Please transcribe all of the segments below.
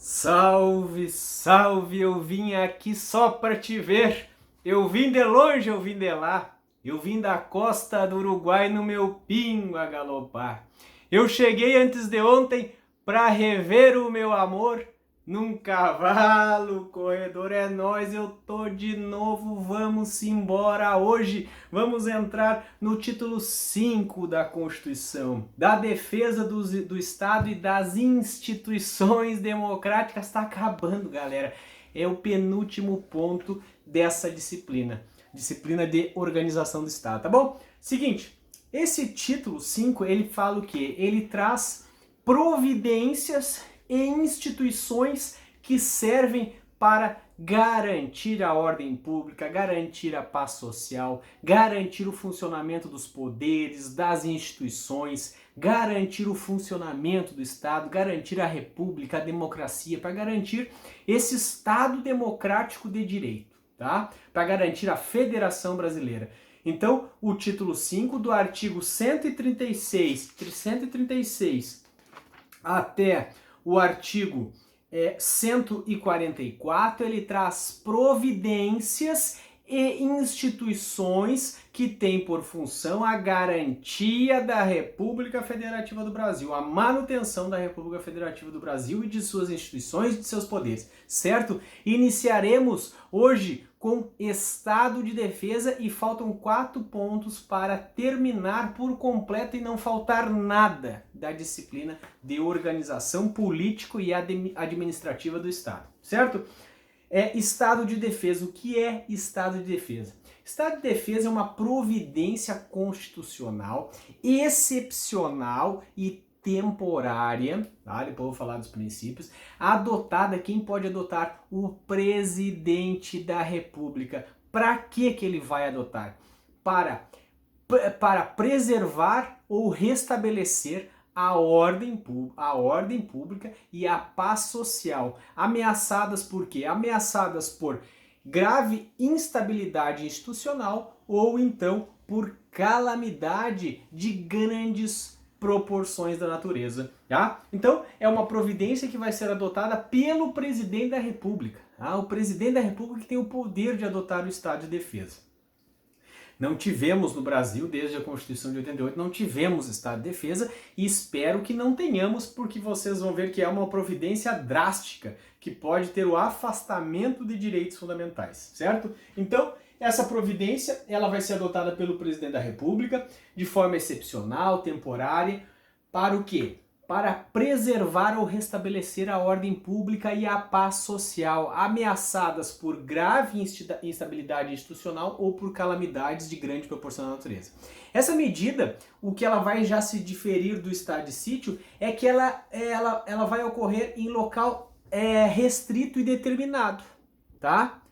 Salve, salve, eu vim aqui só para te ver. Eu vim de longe, eu vim de lá. Eu vim da costa do Uruguai no meu pingo a galopar. Eu cheguei antes de ontem para rever o meu amor num cavalo corredor. É nóis, eu tô de novo, vamos embora hoje. Vamos entrar no título 5 da Constituição, da defesa do Estado e das instituições democráticas. Está acabando, galera. É o penúltimo ponto dessa disciplina de organização do Estado, tá bom? Seguinte, esse título 5, ele fala o quê? Ele traz providências e instituições que servem para garantir a ordem pública, garantir a paz social, garantir o funcionamento dos poderes, das instituições, garantir o funcionamento do Estado, garantir a república, a democracia, para garantir esse Estado democrático de direito, tá? Para garantir a federação brasileira. Então, o título 5 do artigo 136 até o artigo 144, ele traz providências e instituições que têm por função a garantia da República Federativa do Brasil, a manutenção da República Federativa do Brasil e de suas instituições e de seus poderes, certo? Iniciaremos hoje com Estado de Defesa e faltam 4 pontos para terminar por completo e não faltar nada da disciplina de organização político e administrativa do Estado, certo? Estado de Defesa. O que é Estado de Defesa? Estado de Defesa é uma providência constitucional excepcional e temporária, tá? Depois eu vou falar dos princípios, adotada, quem pode adotar? O presidente da República. Para que ele vai adotar? Para preservar ou restabelecer a ordem pública e a paz social. Ameaçadas por quê? Ameaçadas por grave instabilidade institucional ou então por calamidade de grandes proporções da natureza, tá? Então, é uma providência que vai ser adotada pelo presidente da República, tá? O presidente da República que tem o poder de adotar o estado de defesa. Não tivemos no Brasil, desde a Constituição de 88, não tivemos estado de defesa e espero que não tenhamos, porque vocês vão ver que é uma providência drástica, que pode ter o afastamento de direitos fundamentais, certo? Então, essa providência, ela vai ser adotada pelo presidente da República de forma excepcional, temporária, para o quê? Para preservar ou restabelecer a ordem pública e a paz social, ameaçadas por grave instabilidade institucional ou por calamidades de grande proporção na natureza. Essa medida, o que ela vai já se diferir do estado de sítio, é que ela vai ocorrer em local restrito e determinado, tá?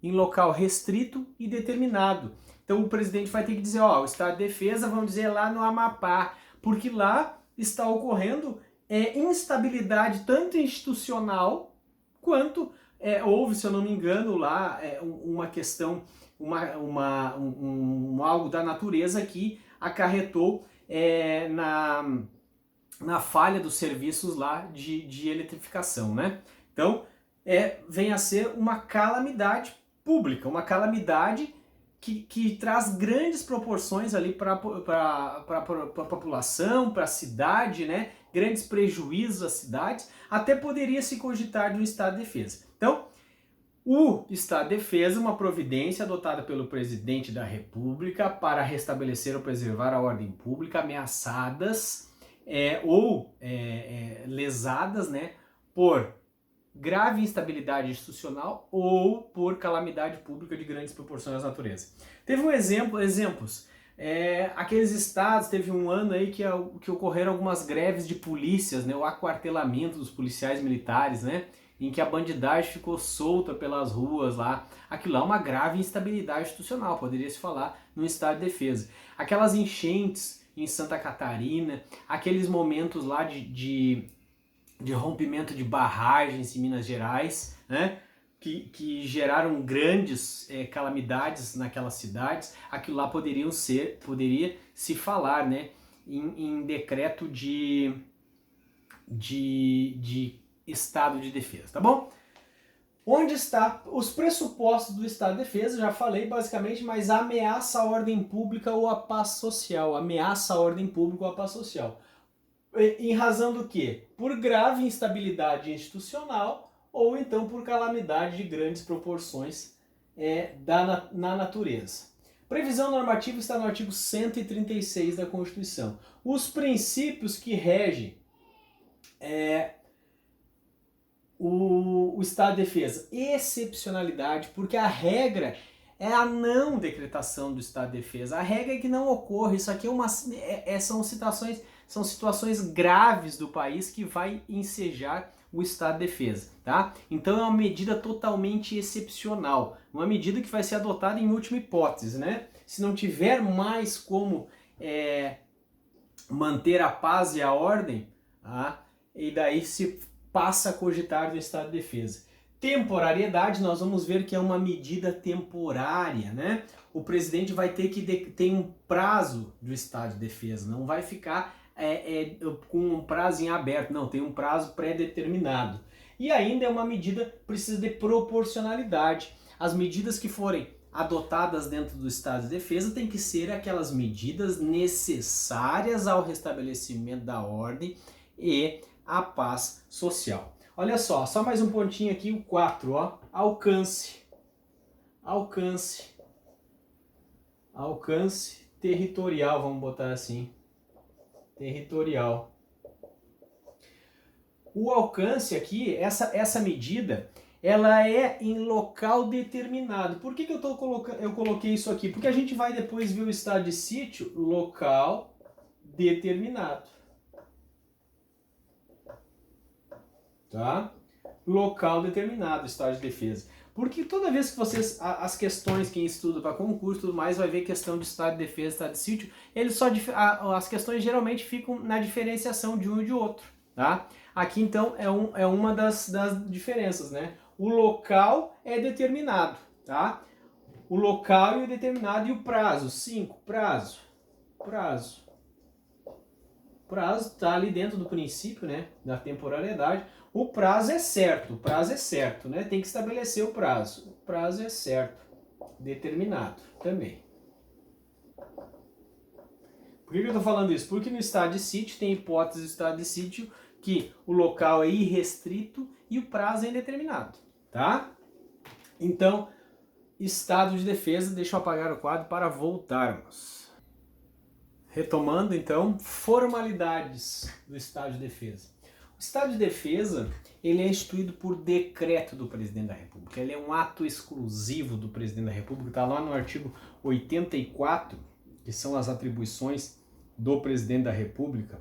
Em local restrito e determinado. Então o presidente vai ter que dizer, ó, o estado de defesa, vamos dizer, lá no Amapá, porque lá está ocorrendo instabilidade tanto institucional quanto houve, se eu não me engano, lá uma questão, algo da natureza que acarretou na falha dos serviços lá de eletrificação, né? Então, vem a ser uma calamidade pública, uma calamidade que traz grandes proporções ali para a população, para a cidade, né? Grandes prejuízos às cidades, até poderia se cogitar de um estado de defesa. Então, o estado de defesa é uma providência adotada pelo presidente da República para restabelecer ou preservar a ordem pública ameaçadas ou lesadas, né, por grave instabilidade institucional ou por calamidade pública de grandes proporções da natureza. Teve exemplos. Aqueles estados, teve um ano aí que ocorreram algumas greves de polícias, né, o aquartelamento dos policiais militares, né, em que a bandidagem ficou solta pelas ruas lá. Aquilo lá é uma grave instabilidade institucional, poderia se falar no estado de defesa. Aquelas enchentes em Santa Catarina, aqueles momentos lá de rompimento de barragens em Minas Gerais, né, que geraram grandes calamidades naquelas cidades. Aquilo lá poderia se falar, né, em decreto de estado de defesa, tá bom? Onde está os pressupostos do estado de defesa? Já falei basicamente, mas ameaça à ordem pública ou à paz social. Ameaça à ordem pública ou à paz social. Em razão do quê? Por grave instabilidade institucional ou então por calamidade de grandes proporções na natureza. Previsão normativa está no artigo 136 da Constituição. Os princípios que regem o estado de defesa. Excepcionalidade, porque a regra é a não decretação do estado de defesa. A regra é que não ocorre. Isso aqui são situações graves do país que vai ensejar o estado de defesa, tá? Então é uma medida totalmente excepcional, uma medida que vai ser adotada em última hipótese, né? Se não tiver mais como manter a paz e a ordem, tá? E daí se passa a cogitar do estado de defesa. Temporariedade, nós vamos ver que é uma medida temporária, né? O presidente vai ter que ter um prazo do estado de defesa, não vai ficar com um prazo em aberto, não, tem um prazo pré-determinado. E ainda é uma medida, precisa de proporcionalidade. As medidas que forem adotadas dentro do estado de defesa têm que ser aquelas medidas necessárias ao restabelecimento da ordem e à paz social. Olha só mais um pontinho aqui, o 4, ó, alcance territorial, vamos botar assim, territorial. O alcance aqui, essa medida, ela é em local determinado. Por que eu coloquei isso aqui? Porque a gente vai depois ver o estado de sítio, local determinado. Tá? Local determinado, estado de defesa. Porque toda vez que vocês, as questões, quem estuda para concurso e tudo mais, vai ver questão de estado de defesa, estado de sítio, as questões geralmente ficam na diferenciação de um e de outro, tá? Aqui então é uma das diferenças, né? O local é determinado, tá? O local é determinado e o prazo, 5, prazo tá ali dentro do princípio, né, da temporalidade. O prazo é certo, né? Tem que estabelecer o prazo. O prazo é certo, determinado também. Por que eu estou falando isso? Porque no estado de sítio tem hipótese do estado de sítio que o local é irrestrito e o prazo é indeterminado, tá? Então, estado de defesa, deixa eu apagar o quadro para voltarmos. Retomando então, formalidades do estado de defesa. O estado de defesa, ele é instituído por decreto do presidente da República. Ele é um ato exclusivo do presidente da República. Está lá no artigo 84, que são as atribuições do presidente da República.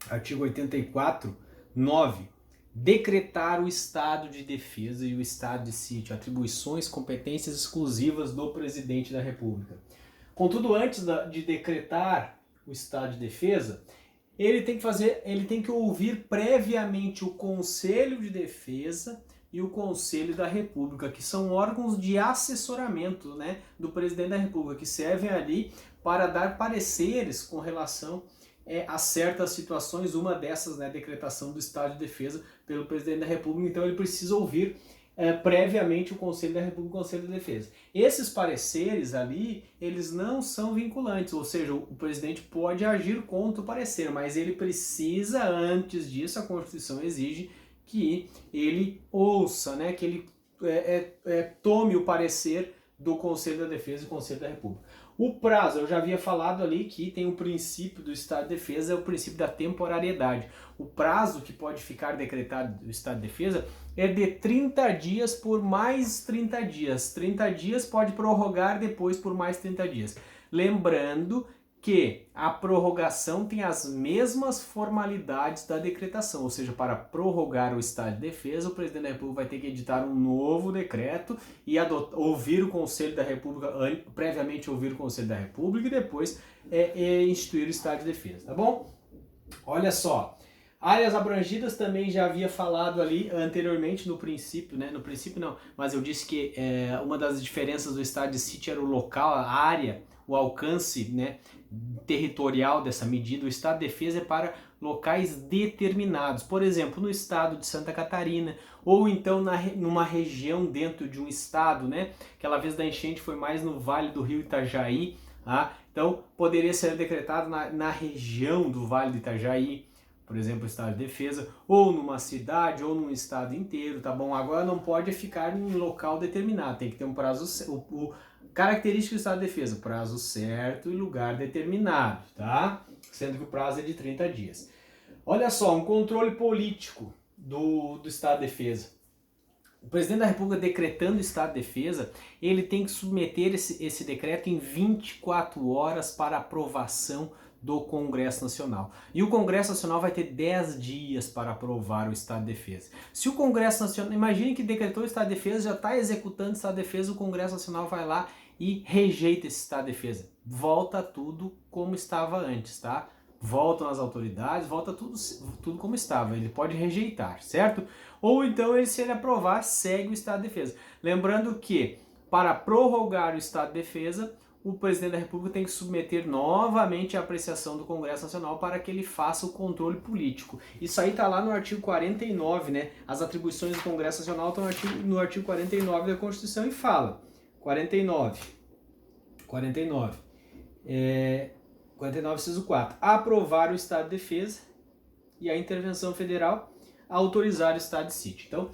Artigo 84, 9. Decretar o estado de defesa e o estado de sítio. Atribuições, competências exclusivas do presidente da República. Contudo, antes de decretar o estado de defesa, ele tem que ouvir previamente o Conselho de Defesa e o Conselho da República, que são órgãos de assessoramento, né, do presidente da República, que servem ali para dar pareceres com relação a certas situações, uma dessas, né, decretação do estado de defesa pelo presidente da República. Então ele precisa ouvir previamente o Conselho da República e o Conselho da Defesa. Esses pareceres ali, eles não são vinculantes, ou seja, o presidente pode agir contra o parecer, mas ele precisa, antes disso, a Constituição exige que ele ouça, né, que ele tome o parecer do Conselho da Defesa e do Conselho da República. O prazo, eu já havia falado ali que tem o princípio do estado de defesa, é o princípio da temporariedade. O prazo que pode ficar decretado do estado de defesa é de 30 dias por mais 30 dias. 30 dias pode prorrogar depois por mais 30 dias. Lembrando que a prorrogação tem as mesmas formalidades da decretação, ou seja, para prorrogar o estado de defesa, o presidente da República vai ter que editar um novo decreto e ouvir o Conselho da República, previamente ouvir o Conselho da República e depois instituir o estado de defesa, tá bom? Olha só, áreas abrangidas também já havia falado ali anteriormente no princípio, né? No princípio não, mas eu disse que uma das diferenças do estado de sítio era o local, a área, o alcance, né, territorial dessa medida. O estado de defesa é para locais determinados, por exemplo, no estado de Santa Catarina, ou então numa região dentro de um estado, né? Aquela vez da enchente foi mais no Vale do Rio Itajaí, tá? Então poderia ser decretado na região do Vale do Itajaí, por exemplo, o estado de defesa, ou numa cidade, ou num estado inteiro, tá bom? Agora não pode ficar em um local determinado, tem que ter um prazo, característica do estado de defesa, prazo certo e lugar determinado, tá? Sendo que o prazo é de 30 dias. Olha só, um controle político do estado de defesa. O presidente da República decretando o estado de defesa, ele tem que submeter esse decreto em 24 horas para aprovação do Congresso Nacional. E o Congresso Nacional vai ter 10 dias para aprovar o estado de defesa. Se o Congresso Nacional, imagine que decretou o estado de defesa, já está executando o estado de defesa, o Congresso Nacional vai lá e rejeita esse estado de defesa. Volta tudo como estava antes, tá? Voltam as autoridades, volta tudo como estava. Ele pode rejeitar, certo? Ou então, se ele aprovar, segue o estado de defesa. Lembrando que, para prorrogar o estado de defesa, o presidente da República tem que submeter novamente a apreciação do Congresso Nacional para que ele faça o controle político. Isso aí está lá no artigo 49, né? As atribuições do Congresso Nacional estão no artigo 49 da Constituição e fala, 49, inciso 4, aprovar o estado de defesa e a intervenção federal, autorizar o estado de sítio. Então,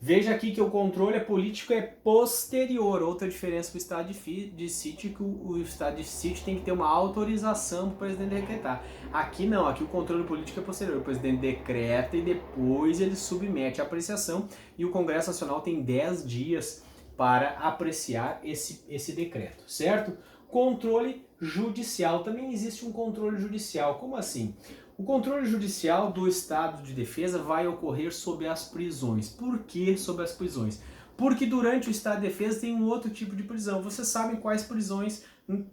veja aqui que o controle político é posterior. Outra diferença para o estado de sítio é que o estado de sítio tem que ter uma autorização para o presidente decretar. Aqui não, aqui o controle político é posterior. O presidente decreta e depois ele submete a apreciação e o Congresso Nacional tem 10 dias para apreciar esse decreto, certo? Controle judicial. Também existe um controle judicial. Como assim? O controle judicial do estado de defesa vai ocorrer sobre as prisões. Por que sobre as prisões? Porque durante o estado de defesa tem um outro tipo de prisão. Vocês sabem quais prisões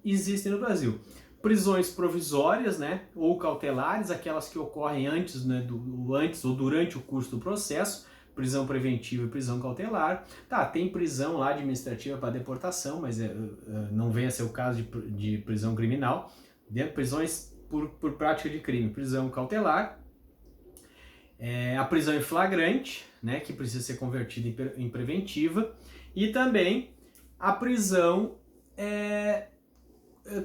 existem no Brasil. Prisões provisórias, né, ou cautelares, aquelas que ocorrem antes, né, antes ou durante o curso do processo, prisão preventiva e prisão cautelar. Tá, tem prisão lá administrativa para deportação, mas não vem a ser o caso de prisão criminal. Prisões por prática de crime, prisão cautelar, a prisão em flagrante, né, que precisa ser convertida em preventiva, e também a prisão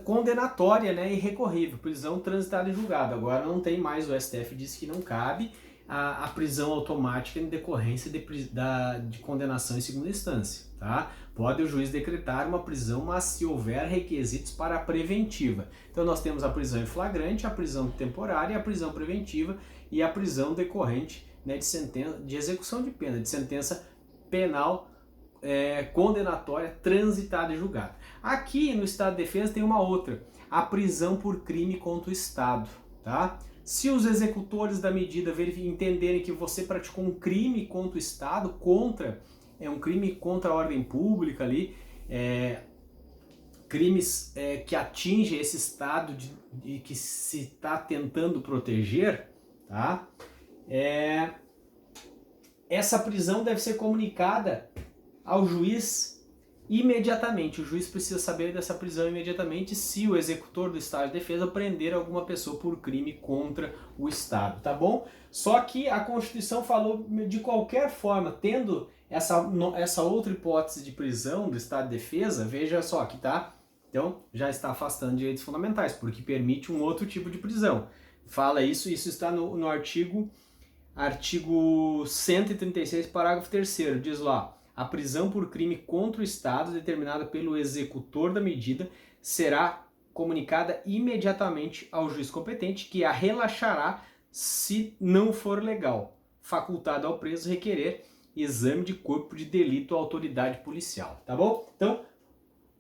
condenatória, né, irrecorrível, prisão transitada em julgado. Agora não tem mais, o STF disse que não cabe a prisão automática em decorrência de condenação em segunda instância, tá? Pode o juiz decretar uma prisão, mas se houver requisitos para a preventiva. Então nós temos a prisão em flagrante, a prisão temporária, a prisão preventiva e a prisão decorrente, né, de execução de pena, de sentença penal condenatória transitada em julgado. Aqui no estado de defesa tem uma outra, a prisão por crime contra o Estado, tá? Se os executores da medida entenderem que você praticou um crime contra o Estado, um crime contra a ordem pública ali, crimes que atingem esse Estado de que se está tentando proteger, tá? Essa prisão deve ser comunicada ao juiz imediatamente. O juiz precisa saber dessa prisão imediatamente se o executor do estado de defesa prender alguma pessoa por crime contra o Estado, tá bom? Só que a Constituição falou de qualquer forma, tendo essa outra hipótese de prisão do estado de defesa, veja só aqui, tá? Então, já está afastando direitos fundamentais, porque permite um outro tipo de prisão. Fala isso está no artigo 136, parágrafo 3º, diz lá: a prisão por crime contra o Estado determinada pelo executor da medida será comunicada imediatamente ao juiz competente, que a relaxará se não for legal, facultado ao preso requerer exame de corpo de delito à autoridade policial, tá bom? Então,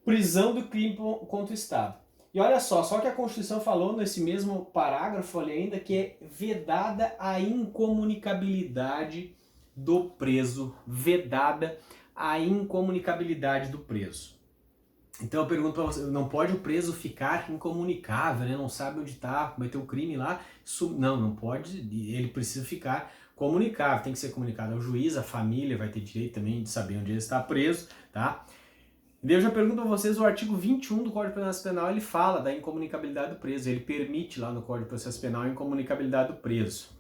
prisão do crime contra o Estado. E olha só que a Constituição falou nesse mesmo parágrafo ali ainda que é vedada a incomunicabilidade do preso, vedada a incomunicabilidade do preso. Então eu pergunto para você, não pode o preso ficar incomunicável, né? Não sabe onde está, cometeu o crime lá? Não pode, ele precisa ficar comunicável, tem que ser comunicado ao juiz, a família vai ter direito também de saber onde ele está preso, tá? E daí eu já pergunto a vocês, o artigo 21 do Código de Processo Penal, ele fala da incomunicabilidade do preso, ele permite lá no Código de Processo Penal a incomunicabilidade do preso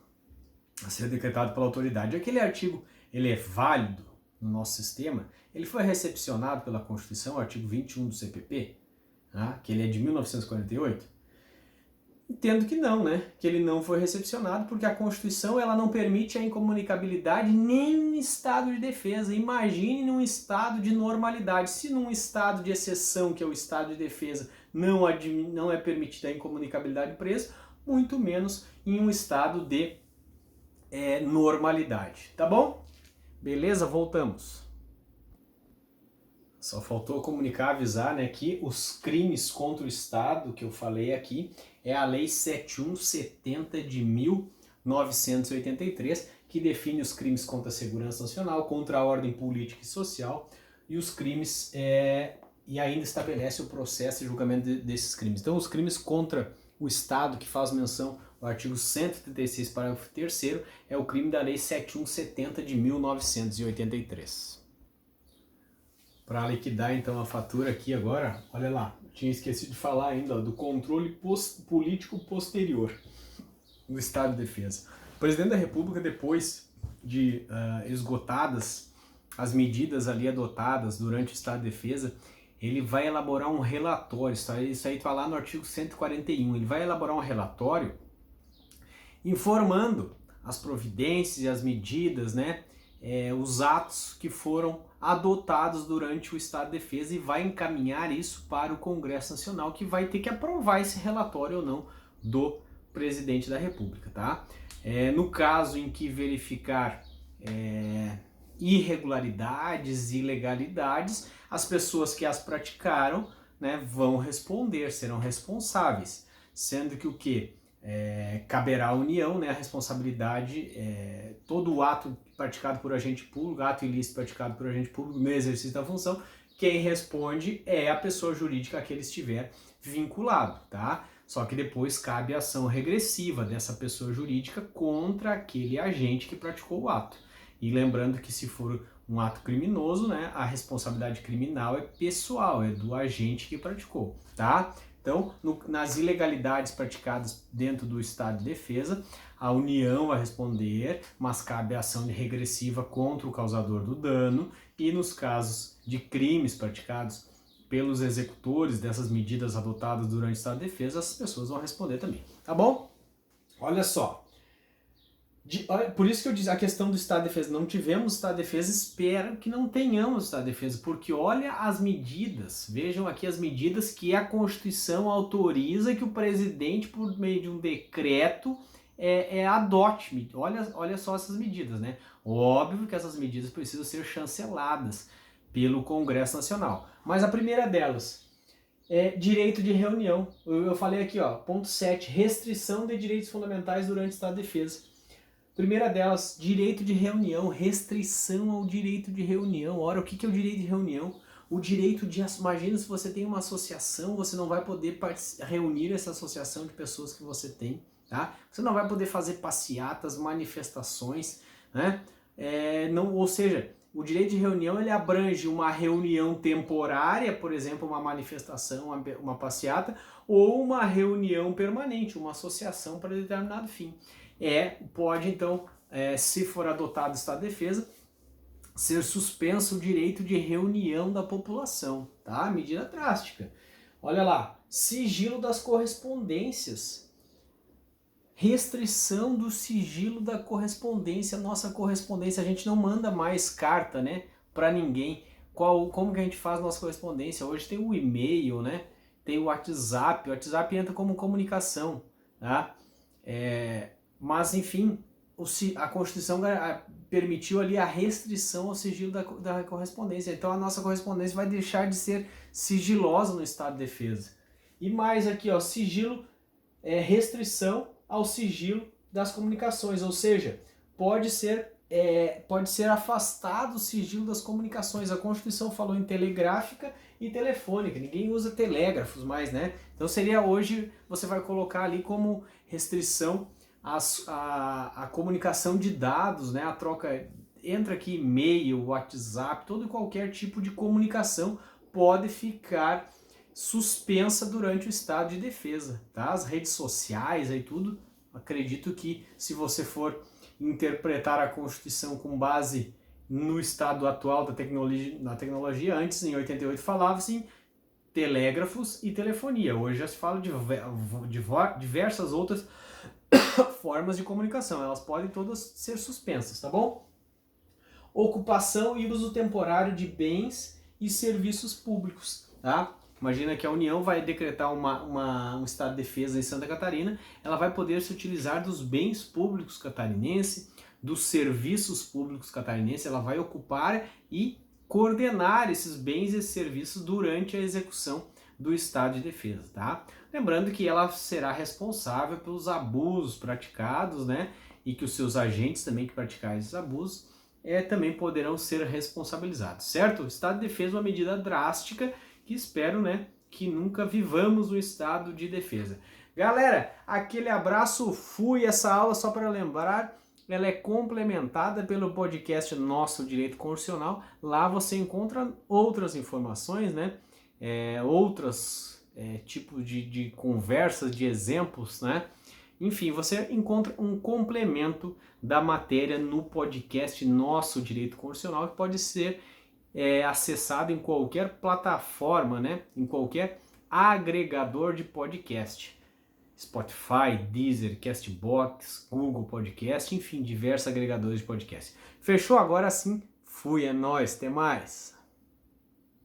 a ser decretado pela autoridade. Aquele artigo, ele é válido no nosso sistema, ele foi recepcionado pela Constituição, o artigo 21 do CPP, tá? Que ele é de 1948. Entendo que não, né? Que ele não foi recepcionado porque a Constituição ela não permite a incomunicabilidade nem em estado de defesa. Imagine num estado de normalidade. Se num estado de exceção, que é o estado de defesa, não é permitida a incomunicabilidade do preso, muito menos em um estado de normalidade. Tá bom? Beleza? Voltamos. Só faltou comunicar, avisar, né, que os crimes contra o Estado, que eu falei aqui, é a Lei 7170 de 1983, que define os crimes contra a segurança nacional, contra a ordem política e social, e os crimes, e ainda estabelece o processo e julgamento desses crimes. Então, os crimes contra o Estado, que faz menção ao artigo 136, parágrafo 3º, é o crime da Lei 7170 de 1983. Para liquidar então a fatura aqui agora, olha lá, tinha esquecido de falar ainda ó, do controle político posterior do Estado de Defesa. O Presidente da República, depois de esgotadas as medidas ali adotadas durante o Estado de Defesa, ele vai elaborar um relatório, isso aí está lá no artigo 141, ele vai elaborar um relatório informando as providências e as medidas, né, os atos que foram adotados durante o Estado de Defesa e vai encaminhar isso para o Congresso Nacional, que vai ter que aprovar esse relatório ou não do Presidente da República, tá? No caso em que verificar irregularidades e ilegalidades, as pessoas que as praticaram, né, vão responder, serão responsáveis, sendo que o que? Caberá à União, né, a responsabilidade, todo o ato praticado por agente público, ato ilícito praticado por agente público no exercício da função, quem responde é a pessoa jurídica a que ele estiver vinculado, tá? Só que depois cabe a ação regressiva dessa pessoa jurídica contra aquele agente que praticou o ato. E lembrando que se for um ato criminoso, né, a responsabilidade criminal é pessoal, é do agente que praticou, tá? Então, nas ilegalidades praticadas dentro do Estado de Defesa, a União vai responder, mas cabe a ação regressiva contra o causador do dano, e nos casos de crimes praticados pelos executores dessas medidas adotadas durante o Estado de Defesa, as pessoas vão responder também, tá bom? Olha só. Por isso que eu disse a questão do Estado de Defesa. Não tivemos Estado de Defesa, espero que não tenhamos Estado de Defesa, porque olha as medidas, vejam aqui as medidas que a Constituição autoriza que o presidente, por meio de um decreto, adote. Olha só essas medidas, né? Óbvio que essas medidas precisam ser chanceladas pelo Congresso Nacional. Mas a primeira delas é direito de reunião. Eu falei aqui, ó, ponto 7, restrição de direitos fundamentais durante o Estado de Defesa. Primeira delas, direito de reunião, restrição ao direito de reunião. Ora, o que é o direito de reunião? O direito de... Imagina se você tem uma associação, você não vai poder reunir essa associação de pessoas que você tem, tá? Você não vai poder fazer passeatas, manifestações, né? Ou seja, o direito de reunião ele abrange uma reunião temporária, por exemplo, uma manifestação, uma passeata, ou uma reunião permanente, uma associação para determinado fim. Pode então, se for adotado o Estado de Defesa, ser suspenso o direito de reunião da população, tá? Medida drástica. Olha lá, sigilo das correspondências. Restrição do sigilo da correspondência. Nossa correspondência, a gente não manda mais carta, né, para ninguém. Como que a gente faz nossa correspondência? Hoje tem o e-mail, né? Tem o WhatsApp. O WhatsApp entra como comunicação, tá? Mas, enfim, a Constituição permitiu ali a restrição ao sigilo da correspondência. Então, a nossa correspondência vai deixar de ser sigilosa no Estado de Defesa. E mais aqui, ó, sigilo, restrição ao sigilo das comunicações. Ou seja, pode ser afastado o sigilo das comunicações. A Constituição falou em telegráfica e telefônica. Ninguém usa telégrafos mais, né? Então, seria hoje, você vai colocar ali como restrição a comunicação de dados, né? A troca, entra aqui e-mail, WhatsApp, todo e qualquer tipo de comunicação pode ficar suspensa durante o estado de defesa, tá? As redes sociais e tudo, acredito que se você for interpretar a Constituição com base no estado atual da tecnologia, antes em 88 falava-se em telégrafos e telefonia, hoje já se fala de diversas outras formas de comunicação, elas podem todas ser suspensas, tá bom? Ocupação e uso temporário de bens e serviços públicos, tá? Imagina que a União vai decretar um estado de defesa em Santa Catarina, ela vai poder se utilizar dos bens públicos catarinenses, dos serviços públicos catarinenses, ela vai ocupar e coordenar esses bens e serviços durante a execução do estado de defesa, tá? Lembrando que ela será responsável pelos abusos praticados, né? E que os seus agentes também que praticarem esses abusos também poderão ser responsabilizados, certo? O estado de defesa é uma medida drástica que espero, né, que nunca vivamos um estado de defesa. Galera, aquele abraço, fui. Essa aula, só para lembrar, ela é complementada pelo podcast Nosso Direito Constitucional. Lá você encontra outras informações, né, outros tipos de conversas, de exemplos, né. Enfim, você encontra um complemento da matéria no podcast Nosso Direito Constitucional, que pode ser acessado em qualquer plataforma, né? Em qualquer agregador de podcast. Spotify, Deezer, Castbox, Google Podcast, enfim, diversos agregadores de podcast. Fechou? Agora sim, fui, é nóis, até mais!